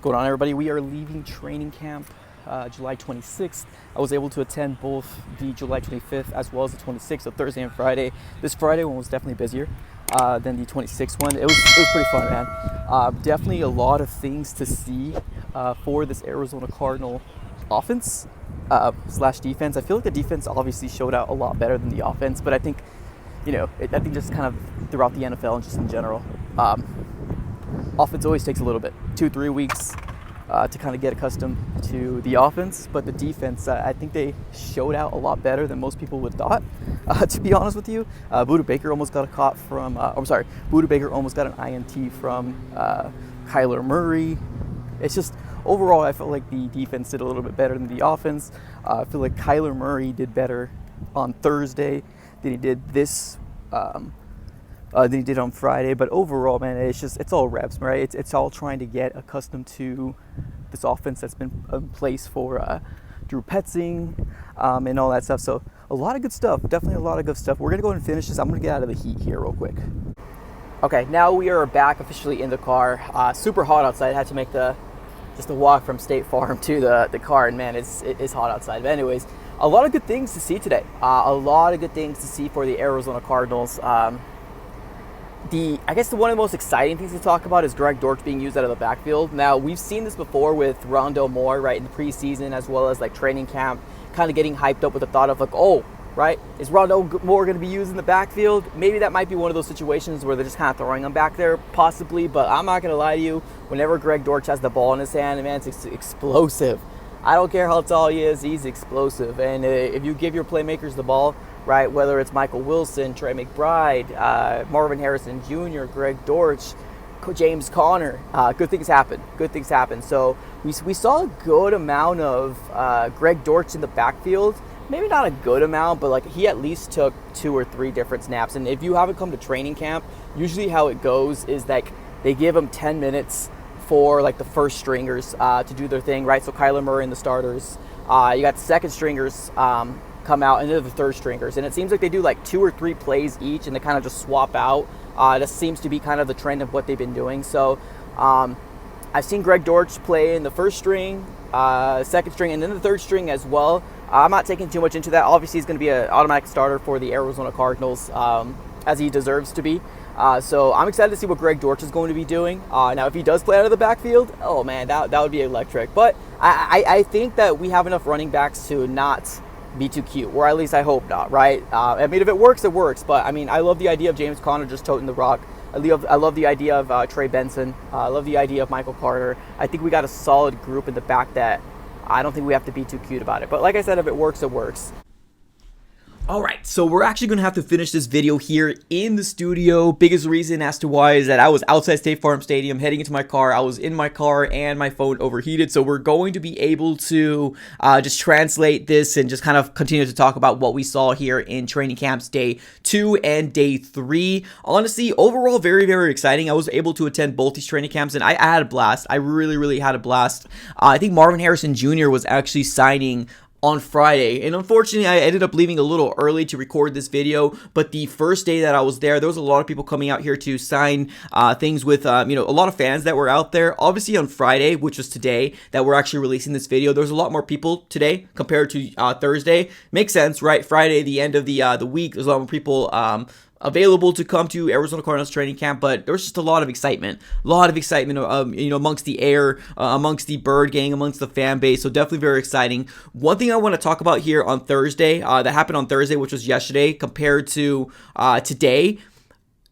going on, everybody? We are leaving training camp July 26th. I was able to attend both the July 25th as well as the 26th, so Thursday and Friday. This Friday one was definitely busier than the 26th one. It was pretty fun, man. Definitely a lot of things to see for this Arizona Cardinal offense slash defense. I feel like the defense obviously showed out a lot better than the offense, but I think, I think just kind of throughout the NFL and just in general, offense always takes a little bit, 2-3 weeks to kind of get accustomed to the offense, but the defense, I think they showed out a lot better than most people would have thought, to be honest with you. Budda Baker almost got a caught from, Budda Baker almost got an INT from Kyler Murray. It's just, overall, I felt like the defense did a little bit better than the offense. I feel like Kyler Murray did better on Thursday than he did than he did on Friday. But overall, man, it's all reps, right? It's all trying to get accustomed to this offense that's been in place for Drew Petzing and all that stuff. So a lot of good stuff, definitely a lot of good stuff. We're gonna go ahead and finish this. I'm gonna get out of the heat here real quick. Okay, now we are back officially in the car. Super hot outside. I had to make just a walk from State Farm to the car, and man, it's hot outside. But anyways, a lot of good things to see today. A lot of good things to see for the Arizona Cardinals. I guess one of the most exciting things to talk about is Greg Dortch being used out of the backfield. Now, we've seen this before with Rondale Moore, right, in the preseason as well as like training camp, kind of getting hyped up with the thought of like, oh, right, is Rondale Moore going to be used in the backfield? Maybe that might be one of those situations where they're just kind of throwing him back there, possibly. But I'm not going to lie to you, whenever Greg Dortch has the ball in his hand, man, it's explosive. I don't care how tall he is, he's explosive. And if you give your playmakers the ball, right, whether it's Michael Wilson, Trey McBride, Marvin Harrison Jr., Greg Dortch, James Conner, good things happen. Good things happen. So we saw a good amount of Greg Dortch in the backfield. Maybe not a good amount, but like he at least took 2 or 3 different snaps. And if you haven't come to training camp, usually how it goes is like they give him 10 minutes for like the first stringers to do their thing, right? So Kyler Murray and the starters. You got the second stringers come out, and then the third stringers. And it seems like they do like 2 or 3 plays each, and they kind of just swap out. That seems to be kind of the trend of what they've been doing. So I've seen Greg Dortch play in the first string, second string, and then the third string as well. I'm not taking too much into that. Obviously, he's going to be an automatic starter for the Arizona Cardinals, as he deserves to be. So I'm excited to see what Greg Dortch is going to be doing. Now, if he does play out of the backfield, oh man, that would be electric. But I think that we have enough running backs to not be too cute, or at least I hope not, right? I mean, if it works, it works. But I mean, I love the idea of James Conner just toting the rock. I love the idea of Trey Benson. I love the idea of Michael Carter. I think we got a solid group in the back that I don't think we have to be too cute about it. But like I said, if it works, it works. Alright, so we're actually going to have to finish this video here in the studio. Biggest reason as to why is that I was outside State Farm Stadium heading into my car. I was in my car and my phone overheated. So we're going to be able to just translate this and just kind of continue to talk about what we saw here in training camps day 2 and day 3. Honestly, overall, very, very exciting. I was able to attend both these training camps and I had a blast. I really, really had a blast. I think Marvin Harrison Jr. was actually signing on Friday, and unfortunately I ended up leaving a little early to record this video. But the first day that I was there was a lot of people coming out here to sign things with a lot of fans that were out there. Obviously on Friday, which was today that we're actually releasing this video, there was a lot more people today compared to Thursday. Makes sense, right? Friday, the end of the week, there's a lot more people available to come to Arizona Cardinals training camp, but there was just a lot of excitement amongst the air, amongst the bird gang, amongst the fan base. So definitely very exciting. One thing I want to talk about here on Thursday, that happened on Thursday, which was yesterday, compared to today.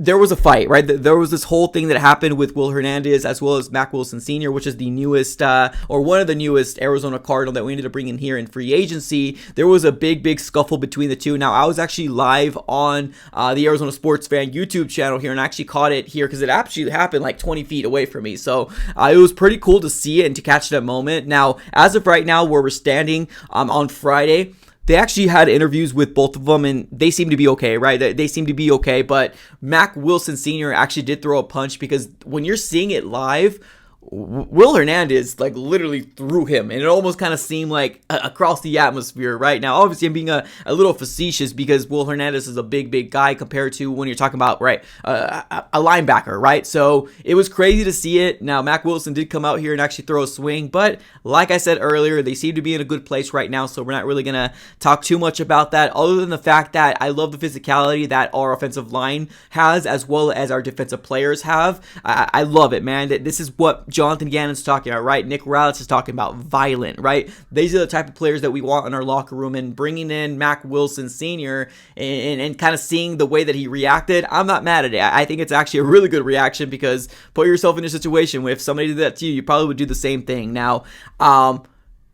There was a fight, right? There was this whole thing that happened with Will Hernandez as well as Mack Sr., which is the newest, or one of the newest Arizona Cardinal that we ended up bringing here in free agency. There was a big scuffle between the two. Now, I was actually live on the Arizona Sports Fan YouTube channel here, and I actually caught it here because it actually happened like 20 feet away from me. So it was pretty cool to see it and to catch that moment. Now, as of right now, where we're standing on Friday, they actually had interviews with both of them, and they seem to be okay, right? They seem to be okay, but Mack Wilson Sr. actually did throw a punch, because when you're seeing it live, Will Hernandez like literally threw him, and it almost kind of seemed like across the atmosphere. Right now, obviously, I'm being a little facetious because Will Hernandez is a big guy compared to when you're talking about a linebacker, right? So it was crazy to see it. Now Mack Wilson did come out here and actually throw a swing, but like I said earlier, they seem to be in a good place right now. So we're not really gonna talk too much about that, other than the fact that I love the physicality that our offensive line has, as well as our defensive players have. I love it, man. This is what Jonathan Gannon's talking about, right? Nick Rallis is talking about violent, right? These are the type of players that we want in our locker room, and bringing in Mack Wilson Sr. and kind of seeing the way that he reacted, I'm not mad at it. I think it's actually a really good reaction, because put yourself in a situation where if somebody did that to you, you probably would do the same thing. Now,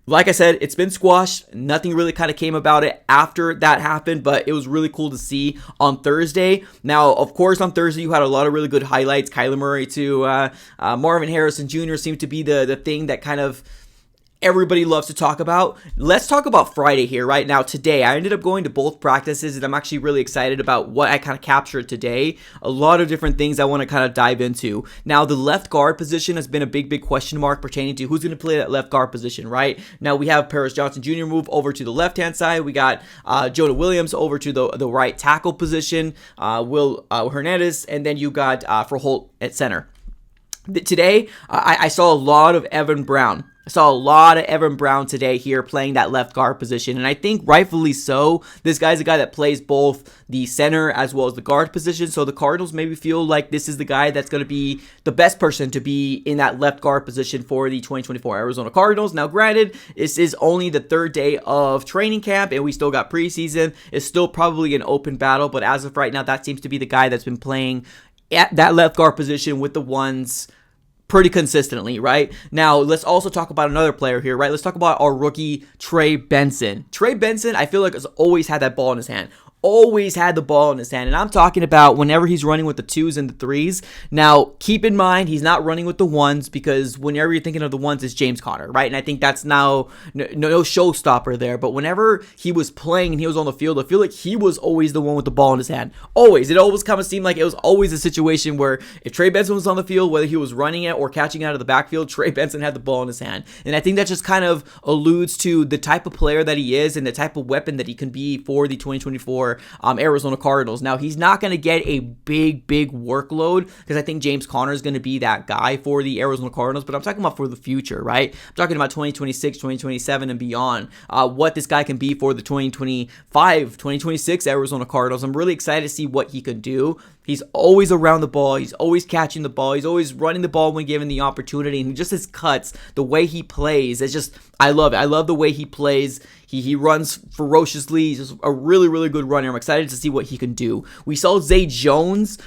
like I said, it's been squashed. Nothing really kind of came about it after that happened, but it was really cool to see on Thursday. Now, of course, on Thursday, you had a lot of really good highlights. Kyler Murray to Marvin Harrison Jr. seemed to be the thing that kind of everybody loves to talk about. Let's talk about Friday here right now. Today, I ended up going to both practices, and I'm actually really excited about what I kind of captured today. A lot of different things I want to kind of dive into. Now, the left guard position has been a big question mark pertaining to who's going to play that left guard position, right? Now, we have Paris Johnson Jr. move over to the left-hand side. We got Jonah Williams over to the right tackle position, Will Hernandez, and then you got for Holt at center. Today, I saw a lot of Evan Brown. I saw a lot of Evan Brown today here playing that left guard position, and I think rightfully so. This guy's a guy that plays both the center as well as the guard position, so the Cardinals maybe feel like this is the guy that's going to be the best person to be in that left guard position for the 2024 Arizona Cardinals. Now, granted, this is only the third day of training camp, and we still got preseason. It's still probably an open battle, but as of right now, that seems to be the guy that's been playing at that left guard position with the ones pretty consistently, right? Now, let's also talk about another player here, right? Let's talk about our rookie, Trey Benson. Trey Benson, I feel like, has always had that ball in his hand. Always had the ball in his hand, and I'm talking about whenever he's running with the 2s and the 3s. Now, keep in mind, he's not running with the 1s, because whenever you're thinking of the 1s, it's James Conner, right? And I think that's now no showstopper there, but whenever he was playing and he was on the field, I feel like he was always the one with the ball in his hand. Always. It always kind of seemed like it was always a situation where if Trey Benson was on the field, whether he was running it or catching it out of the backfield, Trey Benson had the ball in his hand. And I think that just kind of alludes to the type of player that he is and the type of weapon that he can be for the 2024 Arizona Cardinals. Now, he's not going to get a big workload, because I think James Conner is going to be that guy for the Arizona Cardinals, but I'm talking about for the future, right? I'm talking about 2026, 2027, and beyond, what this guy can be for the 2025, 2026 Arizona Cardinals. I'm really excited to see what he can do. He's always around the ball. He's always catching the ball. He's always running the ball when given the opportunity. And just his cuts, the way he plays, it's just, I love it. I love the way he plays. He runs ferociously. He's just a really good runner. I'm excited to see what he can do. We saw Zay Jones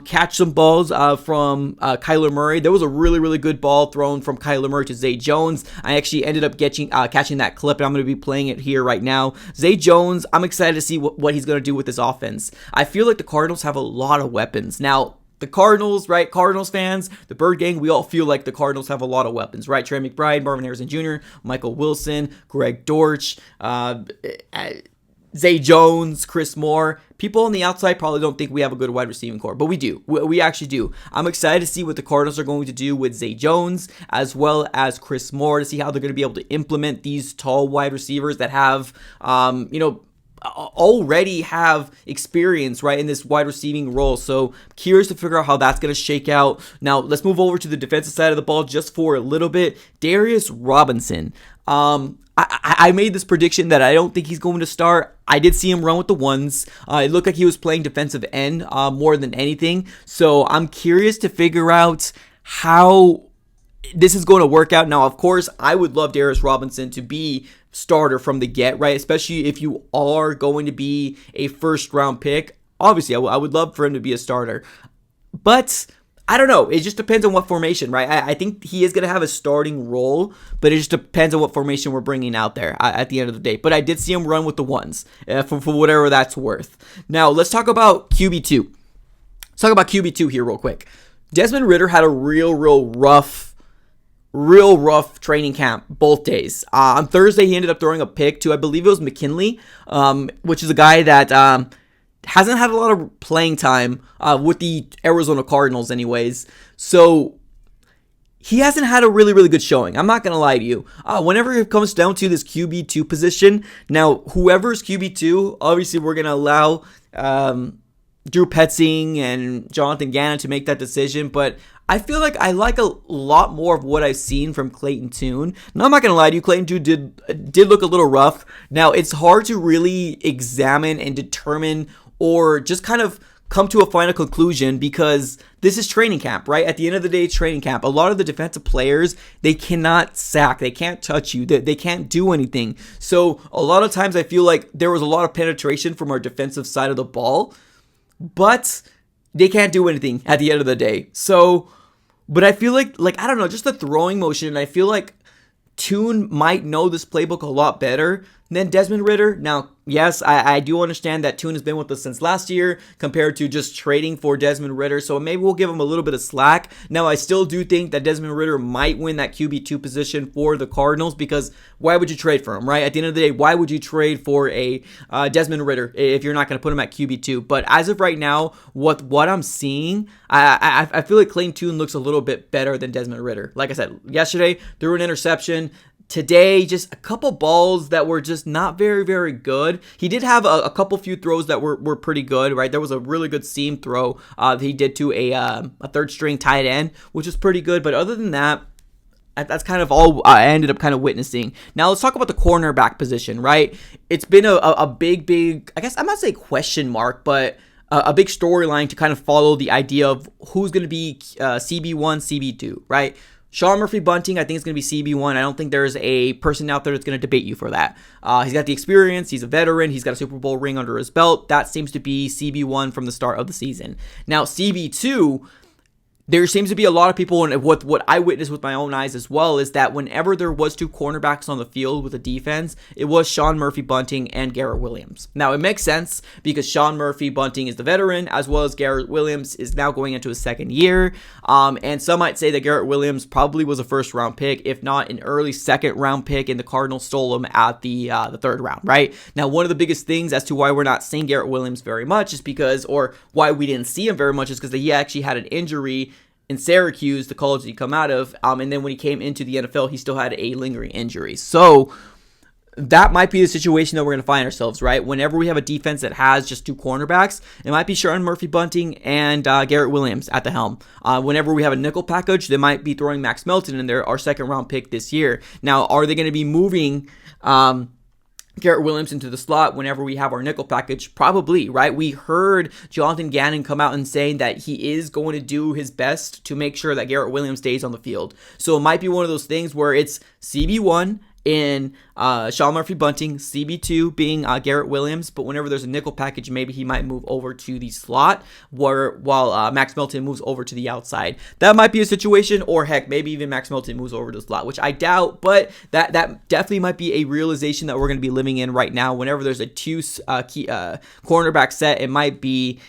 catch some balls from Kyler Murray. There was a really good ball thrown from Kyler Murray to Zay Jones. I actually ended up catching that clip, and I'm going to be playing it here right now. Zay Jones, I'm excited to see what he's going to do with this offense. I feel like the Cardinals have a lot of weapons. Now, the Cardinals, right? Cardinals fans, the Bird Gang, we all feel like the Cardinals have a lot of weapons, right? Trey McBride, Marvin Harrison Jr., Michael Wilson, Greg Dortch, Zay Jones, Chris Moore. People on the outside probably don't think we have a good wide receiving core, but we do. We actually do. I'm excited to see what the Cardinals are going to do with Zay Jones as well as Chris Moore, to see how they're going to be able to implement these tall wide receivers that have, already have experience, right, in this wide receiving role. So curious to figure out how that's going to shake out. Now, let's move over to the defensive side of the ball just for a little bit. Darius Robinson. I made this prediction that I don't think he's going to start. I did see him run with the 1s. It looked like he was playing defensive end more than anything. So I'm curious to figure out how this is going to work out. Now, of course, I would love Darius Robinson to be starter from the get, right? Especially if you are going to be a first round pick. Obviously, I would love for him to be a starter. But I don't know. It just depends on what formation, right? I think he is going to have a starting role, but it just depends on what formation we're bringing out there at the end of the day. But I did see him run with the 1s for whatever that's worth. Now, let's talk about QB2. Let's talk about QB2 here real quick. Desmond Ridder had a real rough training camp both days. On Thursday, he ended up throwing a pick to, I believe it was McKinley, which is a guy that hasn't had a lot of playing time with the Arizona Cardinals anyways. So he hasn't had a really, really good showing. I'm not going to lie to you. Whenever it comes down to this QB2 position, now, whoever's QB2, obviously we're going to allow Drew Petzing and Jonathan Gannon to make that decision, but I feel like I like a lot more of what I've seen from Clayton Tune. Now, I'm not going to lie to you, Clayton Tune did look a little rough. Now, it's hard to really examine and determine or just kind of come to a final conclusion because this is training camp, right? At the end of the day, it's training camp. A lot of the defensive players, they cannot sack. They can't touch you. They can't do anything. So a lot of times I feel like there was a lot of penetration from our defensive side of the ball, but they can't do anything at the end of the day. So, but I feel like I don't know, just the throwing motion, I feel like Tune might know this playbook a lot better than Desmond Ridder. Now, yes, I do understand that Tune has been with us since last year compared to just trading for Desmond Ridder, so maybe we'll give him a little bit of slack. Now, I still do think that Desmond Ridder might win that QB2 position for the Cardinals because why would you trade for him, right? At the end of the day, why would you trade for a Desmond Ridder if you're not going to put him at QB2? But as of right now, what I'm seeing, I feel like Clayton Tune looks a little bit better than Desmond Ridder. Like I said, yesterday, threw an interception. Today, just a couple balls that were just not very, very good. He did have a couple few throws that were pretty good, right? There was a really good seam throw that he did to a third string tight end, which was pretty good. But other than that, that's kind of all I ended up kind of witnessing. Now, let's talk about the cornerback position, right? It's been a big, I guess I'm not saying question mark, but a big storyline to kind of follow the idea of who's going to be CB1, CB2, right? Sean Murphy-Bunting, I think it's going to be CB1. I don't think there's a person out there that's going to debate you for that. He's got the experience. He's a veteran. He's got a Super Bowl ring under his belt. That seems to be CB1 from the start of the season. Now, CB2, there seems to be a lot of people, and what I witnessed with my own eyes as well, is that whenever there was two cornerbacks on the field with a defense, it was Sean Murphy-Bunting and Garrett Williams. Now, it makes sense because Sean Murphy-Bunting is the veteran, as well as Garrett Williams is now going into his second year. And some might say that Garrett Williams probably was a first-round pick, if not an early second-round pick, and the Cardinals stole him at the third round, right? Now, one of the biggest things as to why we're not seeing Garrett Williams very much is because, or why we didn't see him very much, is because he actually had an injury in Syracuse, the college that he come out of, and then when he came into the NFL, he still had a lingering injury. So that might be the situation that we're going to find ourselves, right? Whenever we have a defense that has just two cornerbacks, it might be Sean Murphy-Bunting and Garrett Williams at the helm. Whenever we have a nickel package, they might be throwing Max Melton in there, our second-round pick this year. Now, are they going to be moving Garrett Williams into the slot whenever we have our nickel package? Probably, right? We heard Jonathan Gannon come out and saying that he is going to do his best to make sure that Garrett Williams stays on the field. So it might be one of those things where it's CB1 in Sean Murphy-Bunting, CB2 being Garrett Williams, but whenever there's a nickel package, maybe he might move over to the slot while Max Melton moves over to the outside. That might be a situation, or heck, maybe even Max Melton moves over to the slot, which I doubt, but that definitely might be a realization that we're going to be living in right now. Whenever there's a two cornerback set, it might be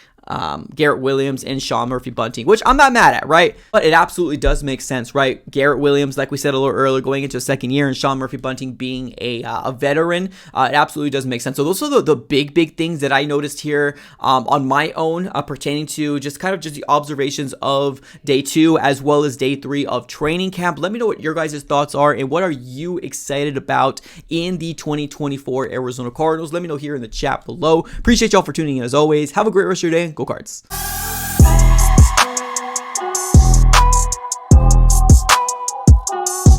Garrett Williams and Sean Murphy-Bunting, which I'm not mad at, right? But it absolutely does make sense, right? Garrett Williams, like we said a little earlier, going into a second year, and Sean Murphy-Bunting being a veteran, it absolutely does make sense. So those are the big things that I noticed here on my own pertaining to just the observations of day 2 as well as day 3 of training camp. Let me know what your guys' thoughts are and what are you excited about in the 2024 Arizona Cardinals. Let me know here in the chat below. Appreciate y'all for tuning in as always. Have a great rest of your day. Go Cards.